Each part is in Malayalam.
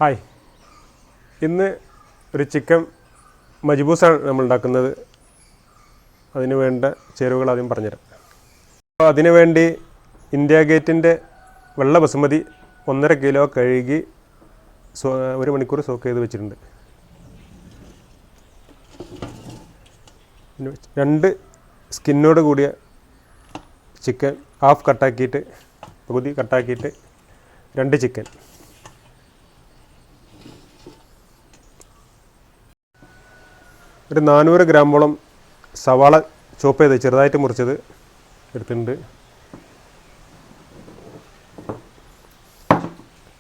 ഹായ്, ഇന്ന് ഒരു ചിക്കൻ മജ്ബൂസാണ് നമ്മൾ ഉണ്ടാക്കുന്നത്. അതിന് വേണ്ട ചേരുവകൾ ആദ്യം പറഞ്ഞുതരാം. അപ്പോൾ അതിനു വേണ്ടി ഇന്ത്യ ഗേറ്റിൻ്റെ വെള്ള ബസുമതി 1.5 കിലോ കഴുകി 1 മണിക്കൂർ സോക്ക് ചെയ്ത് വെച്ചിട്ടുണ്ട്. 2 സ്കിന്നോട് കൂടിയ ചിക്കൻ ഹാഫ് കട്ടാക്കിയിട്ട് പകുതി കട്ടാക്കിയിട്ട് 2 ചിക്കൻ, ഒരു 400 ഗ്രാമോളം സവാള ചോപ്പ് ചെയ്ത് ചെറുതായിട്ട് മുറിച്ചത് എടുത്തിട്ടുണ്ട്.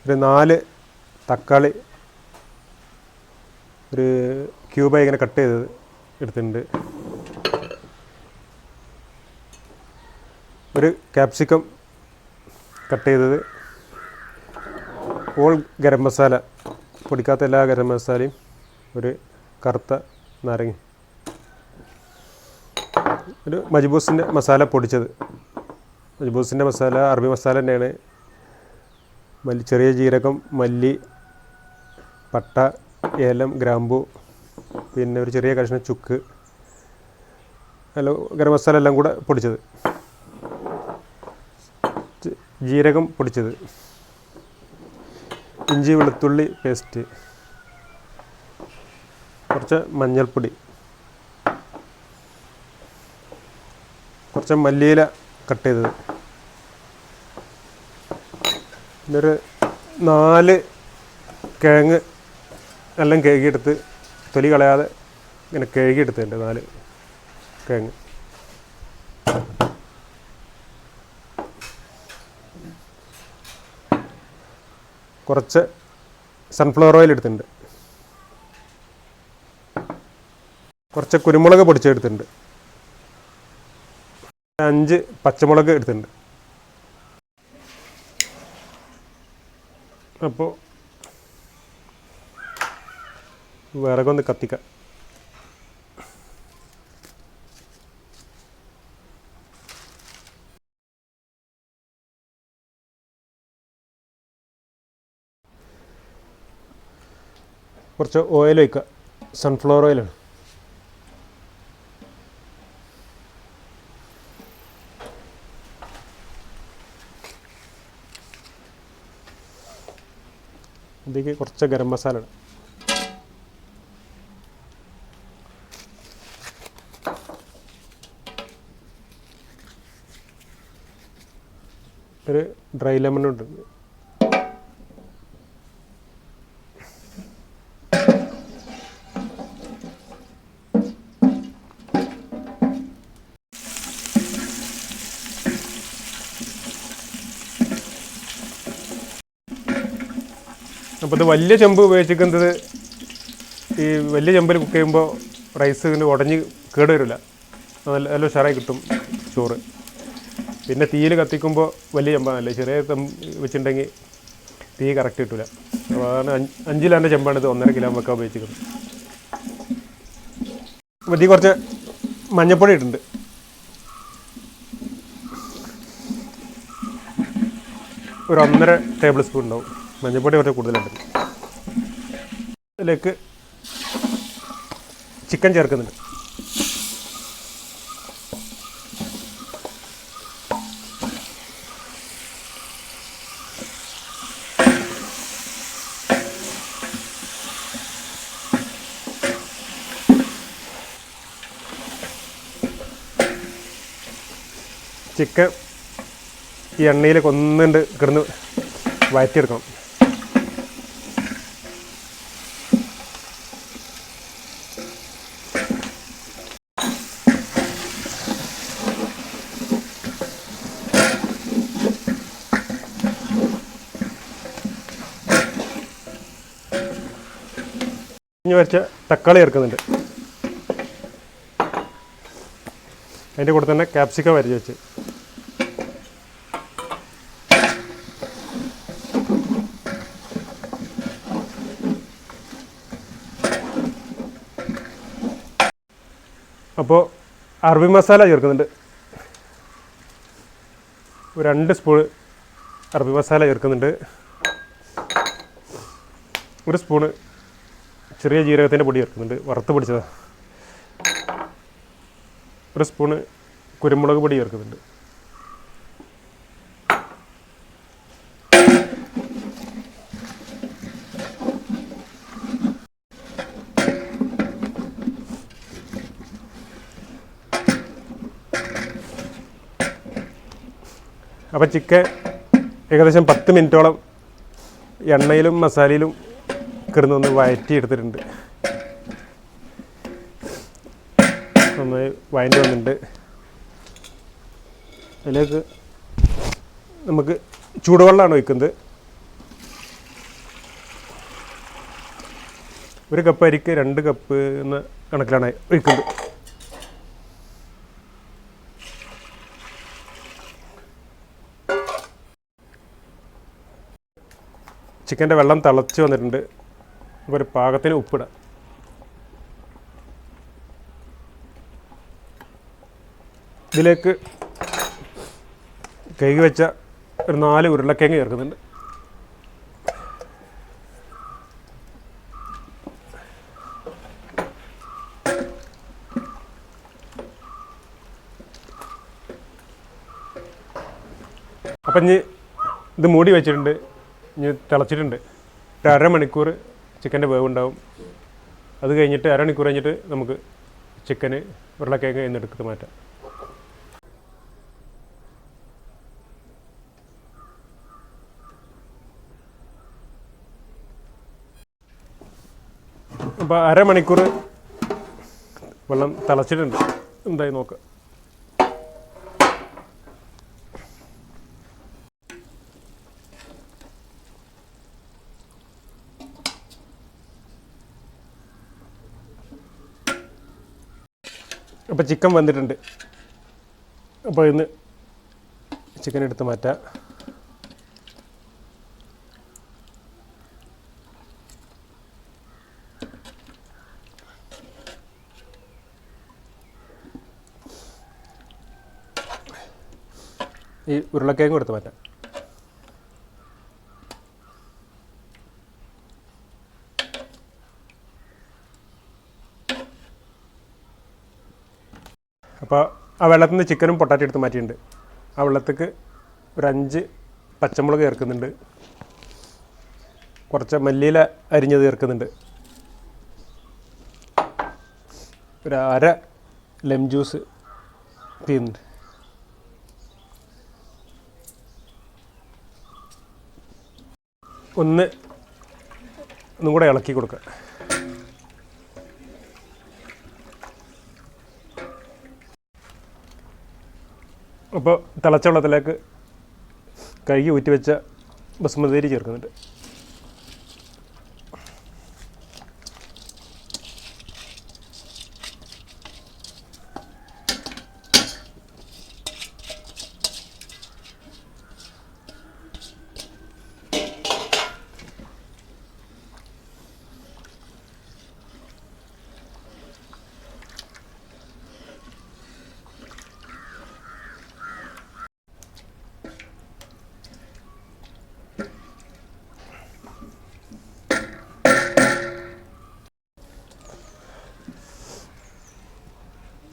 ഒരു 4 തക്കാളി ഒരു ക്യൂബായി ഇങ്ങനെ കട്ട് ചെയ്തത് എടുത്തിട്ടുണ്ട്. ഒരു ക്യാപ്സിക്കം കട്ട് ചെയ്തത്, ഹോൾ ഗരം മസാല, പൊടിക്കാത്ത എല്ലാ ഗരം മസാലയും, ഒരു കറുത്ത നാരങ്ങ, ഒരു മജ്ബൂസിൻ്റെ മസാല പൊടിച്ചത്. മജ്ബൂസിൻ്റെ മസാല അറബി മസാല തന്നെയാണ്. ചെറിയ ജീരകം, മല്ലി, പട്ട, ഏലം, ഗ്രാമ്പു, പിന്നെ ഒരു ചെറിയ കഷ്ണം ചുക്ക്, ഗരം മസാല എല്ലാം കൂടെ പൊടിച്ചത്. ജീരകം പൊടിച്ചത്, ഇഞ്ചി വെളുത്തുള്ളി പേസ്റ്റ്, കുറച്ച് മഞ്ഞൾപ്പൊടി, കുറച്ച് മല്ലിയില കട്ട് ചെയ്തത്, പിന്നെ ഒരു 4 കിഴങ്ങ് എല്ലാം കഴുകിയെടുത്ത് തൊലി കളയാതെ ഇങ്ങനെ കഴുകിയെടുത്തിട്ടുണ്ട്. 4 കിഴങ്ങ്, കുറച്ച് സൺഫ്ലവർ ഓയിൽ എടുത്തിട്ടുണ്ട്, കുറച്ച് കുരുമുളക് പൊടിച്ചെടുത്തിട്ടുണ്ട്, 5 പച്ചമുളക് എടുത്തിട്ടുണ്ട്. അപ്പോൾ വിറകൊന്ന് കത്തിക്കാം. കുറച്ച് ഓയിൽ ഒഴിക്കുക, സൺഫ്ലവർ ഓയിലാണ്. ഇതിലേക്ക് കുറച്ച് ഗരം മസാല ഇടാം. ഒരു ഡ്രൈ ലെമൺ ഉണ്ട്. അപ്പോൾ ഇത് വലിയ ചെമ്പ് ഉപയോഗിച്ചിരിക്കുന്നത്, ഈ വലിയ ചെമ്പിൽ കുക്ക് ചെയ്യുമ്പോൾ റൈസ് ഇങ്ങനെ ഉടഞ്ഞ് കേട് വരില്ല, നല്ല ഉഷാറായി കിട്ടും ചോറ്. പിന്നെ തീയിൽ കത്തിക്കുമ്പോൾ വലിയ ചെമ്പാണല്ലേ, ചെറിയ വെച്ചിട്ടുണ്ടെങ്കിൽ തീ കറക്റ്റ് കിട്ടില്ല. അപ്പോൾ അതാണ് 5 കിലോൻ്റെ ചെമ്പാണിത് 1.5 കിലോ വെക്കാൻ ഉപയോഗിച്ചിരിക്കുന്നത്. അപ്പോൾ ഇതിൽ കുറച്ച് മഞ്ഞൾപ്പൊടി ഇട്ടിട്ടുണ്ട്, ഒരു 1.5 ടേബിൾ സ്പൂൺ ഉണ്ടാവും. മഞ്ഞൾപ്പൊടി കുറച്ച് കൂടുതലുണ്ട്. ഇതിലേക്ക് ചിക്കൻ ചേർക്കുന്നുണ്ട്. ചിക്കൻ ഈ എണ്ണയിൽ കൊന്നുണ്ട് കിടന്ന് വഴറ്റിയെടുക്കണം. ഇനി വരച്ച തക്കാളി ചേർക്കുന്നുണ്ട്. അതിൻ്റെ കൂടെ തന്നെ ക്യാപ്സിക്കം വരച്ച് വെച്ച്, അപ്പോൾ അറബി മസാല ചേർക്കുന്നുണ്ട്. ഒരു 2 സ്പൂൺ അറബി മസാല ചേർക്കുന്നുണ്ട്. 1 സ്പൂണ് ചെറിയ ജീരകത്തിൻ്റെ പൊടി ചേർക്കുന്നുണ്ട്, വറുത്ത് പൊടിച്ചതാണ്. 1 സ്പൂണ് കുരുമുളക് പൊടി ചേർക്കുന്നുണ്ട്. അപ്പോൾ ചിക്കൻ ഏകദേശം 10 മിനിറ്റോളം എണ്ണയിലും മസാലയിലും കിടന്നൊന്ന് വഴറ്റി എടുത്തിട്ടുണ്ട്. നന്നായി വഴറ്റി വന്നിട്ടുണ്ട്. അതിലേക്ക് നമുക്ക് ചൂടുവെള്ളമാണ് ഒഴിക്കുന്നത്. 1 കപ്പ് അരിക്ക് 2 കപ്പ് എന്ന കണക്കിലാണ് ഒഴിക്കുന്നത്. ചിക്കൻ്റെ വെള്ളം തിളച്ച് വന്നിട്ടുണ്ട്. അപ്പോൾ ഒരു പാകത്തിന് ഉപ്പിടാം. ഇതിലേക്ക് കഴുകി വെച്ച ഒരു 4 ഉരുളക്കിഴങ്ങ് ചേർക്കുന്നുണ്ട്. അപ്പം ഇനി ഇത് മൂടി വെച്ചിട്ടുണ്ട്. ഇനി തിളച്ചിട്ടുണ്ട്. ഒരു അരമണിക്കൂർ ചിക്കൻ്റെ വേവുണ്ടാവും. അത് കഴിഞ്ഞിട്ട് അരമണിക്കൂർ കഴിഞ്ഞിട്ട് നമുക്ക് ചിക്കന് ഉരുളക്കിഴങ്ങ് എന്നെടുത്ത് മാറ്റാം. അപ്പോൾ അരമണിക്കൂർ വെള്ളം തിളച്ചിട്ടുണ്ട്. എന്തായി നോക്കാം. അപ്പോൾ ചിക്കൻ വന്നിട്ടുണ്ട്. അപ്പോൾ ഇന്ന് ചിക്കൻ എടുത്ത് മാറ്റാം. ഈ ഉരുളക്കിഴങ്ങും എടുത്ത് മാറ്റാം. അപ്പോൾ ആ വെള്ളത്തിൽ നിന്ന് ചിക്കനും പൊട്ടാറ്റോ എടുത്ത് മാറ്റിയിട്ടുണ്ട്. ആ വെള്ളത്തേക്ക് ഒരു 5 പച്ചമുളക് ചേർക്കുന്നുണ്ട്. കുറച്ച് മല്ലിയില അരിഞ്ഞത് ചേർക്കുന്നുണ്ട്. ഒരു അര ലെമൺ ജ്യൂസ് പിഴിയുന്നുണ്ട്. ഒന്നും കൂടെ ഇളക്കി കൊടുക്കുക. അപ്പോൾ തിളച്ച വെള്ളത്തിലേക്ക് കഴുകി ഊറ്റി വെച്ച ബസുമതി അരി ചേർക്കുന്നുണ്ട്.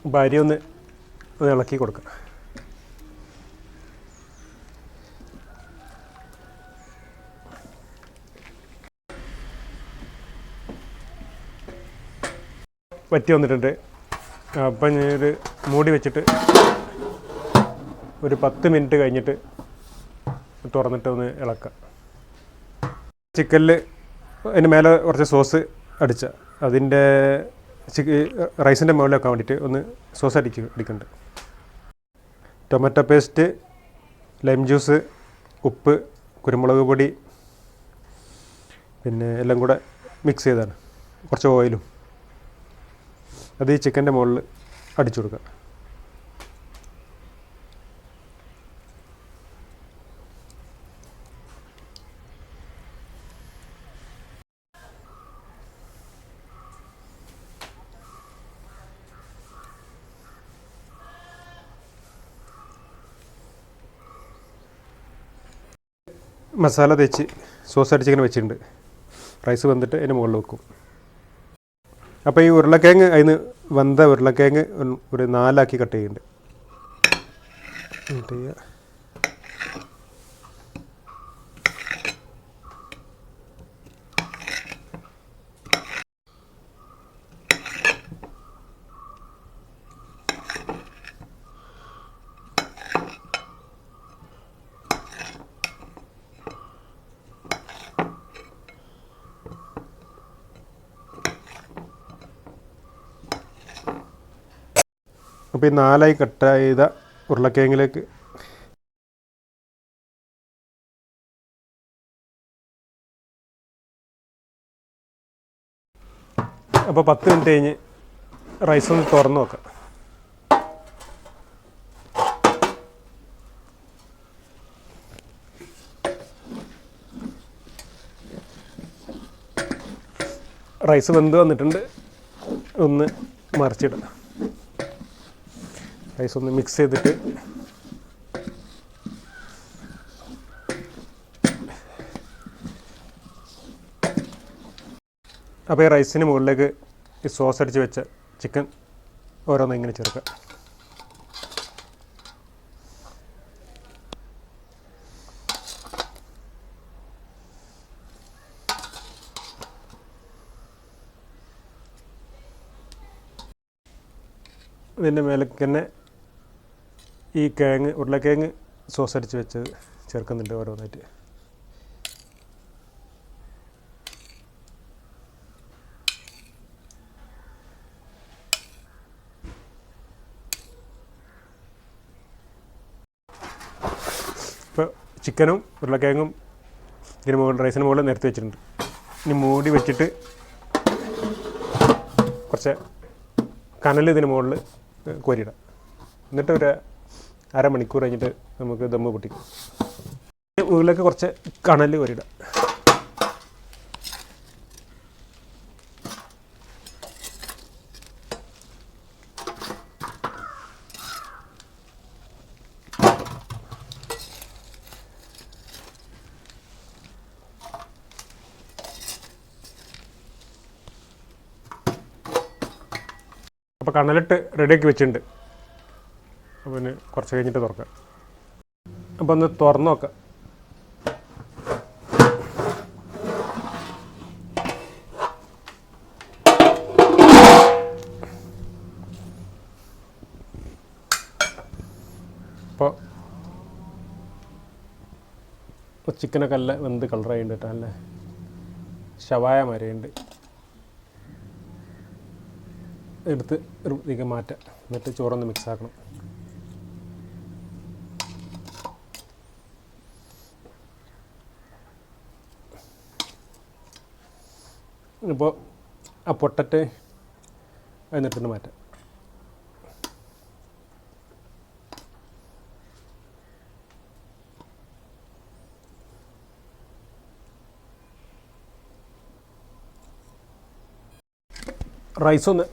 അപ്പോൾ അരി ഒന്ന് ഇളക്കി കൊടുക്കുക. വറ്റി വന്നിട്ടുണ്ട്. അപ്പം ഞാനൊരു മൂടി വെച്ചിട്ട് ഒരു 10 മിനിറ്റ് കഴിഞ്ഞിട്ട് തുറന്നിട്ട് ഒന്ന് ഇളക്കാം. ചിക്കനിൽ അതിന് മേലെ കുറച്ച് സോസ് അടിച്ച അതിൻ്റെ റൈസിൻ്റെ മുകളിൽ വെക്കാൻ വേണ്ടിയിട്ട് ഒന്ന് സോസ് അടിക്കുന്നുണ്ട്. ടൊമാറ്റോ പേസ്റ്റ്, ലൈം ജ്യൂസ്, ഉപ്പ്, കുരുമുളക് പൊടി, പിന്നെ എല്ലാം കൂടെ മിക്സ് ചെയ്താണ്. കുറച്ച് ഓയിലും അത് ഈ ചിക്കൻ്റെ മുകളിൽ അടിച്ചു കൊടുക്കുക. മസാല തേച്ച് സോസ് അടിച്ചിങ്ങനെ വെച്ചിട്ടുണ്ട്. റൈസ് വെന്തിട്ട് അതിന് മുകളിൽ വെക്കും. അപ്പോൾ ഈ ഉരുളക്കിഴങ്ങ് അതിന് വെന്ത ഉരുളക്കിഴങ്ങ് ഒരു 4 ആക്കി കട്ട് ചെയ്യുന്നുണ്ട്. അപ്പോൾ ഈ 4 ആയി കട്ട് ചെയ്ത ഉരുളക്കിഴങ്ങിലേക്ക് അപ്പോൾ 10 മിനിറ്റ് കഴിഞ്ഞ് റൈസ് ഒന്ന് തുറന്ന് നോക്കാം. റൈസ് വെന്ത് വന്നിട്ടുണ്ട്. ഒന്ന് മറിച്ചിടാം. റൈസ് ഒന്ന് മിക്സ് ചെയ്തിട്ട് അപ്പോൾ ഈ റൈസിന് മുകളിലേക്ക് ഈ സോസ് അടിച്ച് വെച്ച ചിക്കൻ ഓരോന്ന് ഇങ്ങനെ ചേർക്കുക. ഇതിൻ്റെ മേലേക്ക് തന്നെ ഈ ഉരുളക്കിഴങ്ങ് സോസ് അടിച്ച് വെച്ചത് ചേർക്കുന്നുണ്ട് ഓരോന്നായിട്ട്. ഇപ്പോൾ ചിക്കനും ഉരുളക്കിഴങ്ങും ഇതിന് മുകളിൽ റൈസിന് മുകളിൽ നിരത്തി വെച്ചിട്ടുണ്ട്. ഇനി മൂടി വെച്ചിട്ട് കുറച്ച് കനൽ ഇതിന് മുകളിൽ കോരിയിടാം. എന്നിട്ട് ഒരു അരമണിക്കൂർ കഴിഞ്ഞിട്ട് നമുക്ക് ദമ്മ് പൊട്ടിക്കും. മുകളിലേക്ക് കുറച്ച് കനൽ കോരിയിടാം. അപ്പോൾ കനലിട്ട് റെഡിയാക്കി വെച്ചിട്ടുണ്ട്. അപ്പോൾ പിന്നെ കുറച്ച് കഴിഞ്ഞിട്ട് തുറക്കാം. അപ്പോൾ ഒന്ന് തുറന്ന് നോക്കാം. അപ്പോൾ ചിക്കനൊക്കെ നല്ല വെന്ത് കളറായിട്ടുണ്ട് കേട്ടോ. നല്ല ഷവായ മാരിയുണ്ട്. എടുത്ത് ഇതിലേക്ക് മാറ്റാം. എന്നിട്ട് ചോറൊന്ന് മിക്സ് ആക്കണം. ഇപ്പോൾ ആ പൊട്ടറ്റ് എന്നിട്ടൊന്ന് മാറ്റാം. റൈസൊന്ന്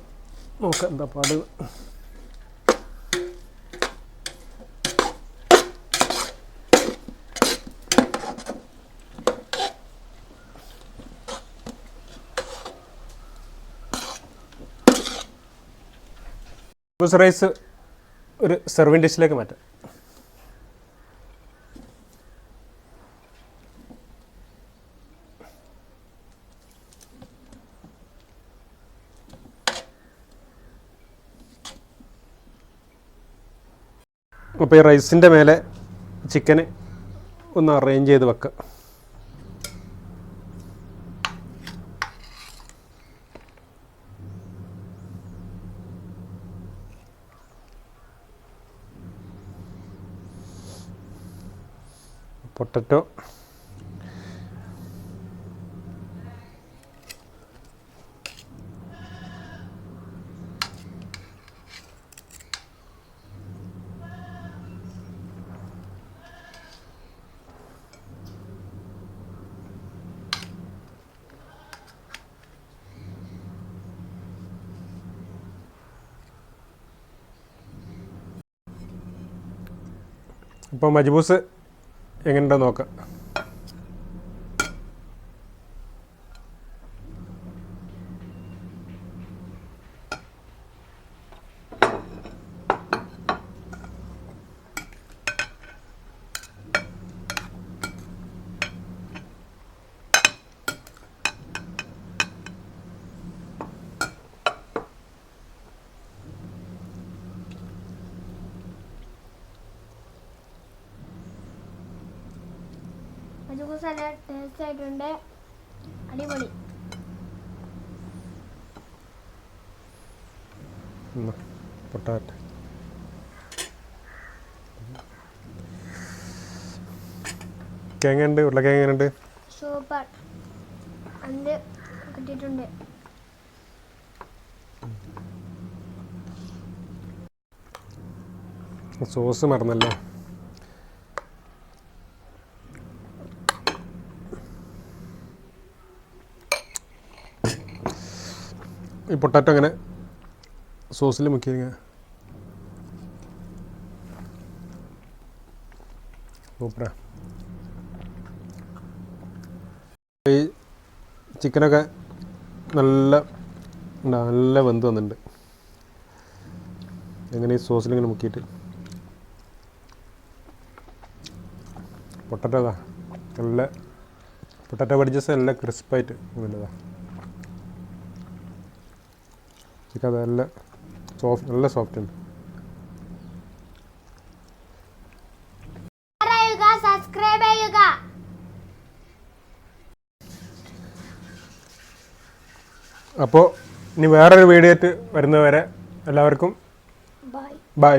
നോക്കാം എന്താ പാട്. റൈസ് ഒരു സെർവിങ് ഡിഷിലേക്ക് മാറ്റാം. അപ്പോൾ ഈ റൈസിൻ്റെ മേലെ ചിക്കന് ഒന്ന് അറേഞ്ച് ചെയ്ത് വെക്കുക. പൊട്ടറ്റോ ഇപ്പോൾ മജ്ബൂസ് എങ്ങനെയുണ്ടോ നോക്കാം. മജൂസ് നല്ല ടേസ്റ്റ് ആയിട്ടുണ്ട്. അടിപൊളി. പൊട്ടാറ്റോ എങ്ങനെയുണ്ട്? ഉരുളക്കിഴങ്ങ് എങ്ങനെയുണ്ട്? സൂപ്പർ. അഞ്ച് കിട്ടിയിട്ടുണ്ട്. സോസ് മറന്നല്ലോ. ഈ പൊട്ടാറ്റോ അങ്ങനെ സോസിൽ മുക്കിയ സൂപ്പറാ. ഈ ചിക്കനൊക്കെ നല്ല വെന്ത് വന്നിട്ടുണ്ട്. എങ്ങനെ ഈ സോസിലിങ്ങനെ മുക്കിയിട്ട് പൊട്ടാറ്റോ നല്ല പൊട്ടാറ്റോ ബഡ്ജസ് നല്ല ക്രിസ്പായിട്ട് നല്ലതാ. ചിക്കൻ നല്ല സോഫ്റ്റ് ഉണ്ട്. സബ്സ്ക്രൈബ് ചെയ്യുക. അപ്പോൾ ഇനി വേറൊരു വീഡിയോ ആയിട്ട് വരുന്നവരെ എല്ലാവർക്കും ബൈ.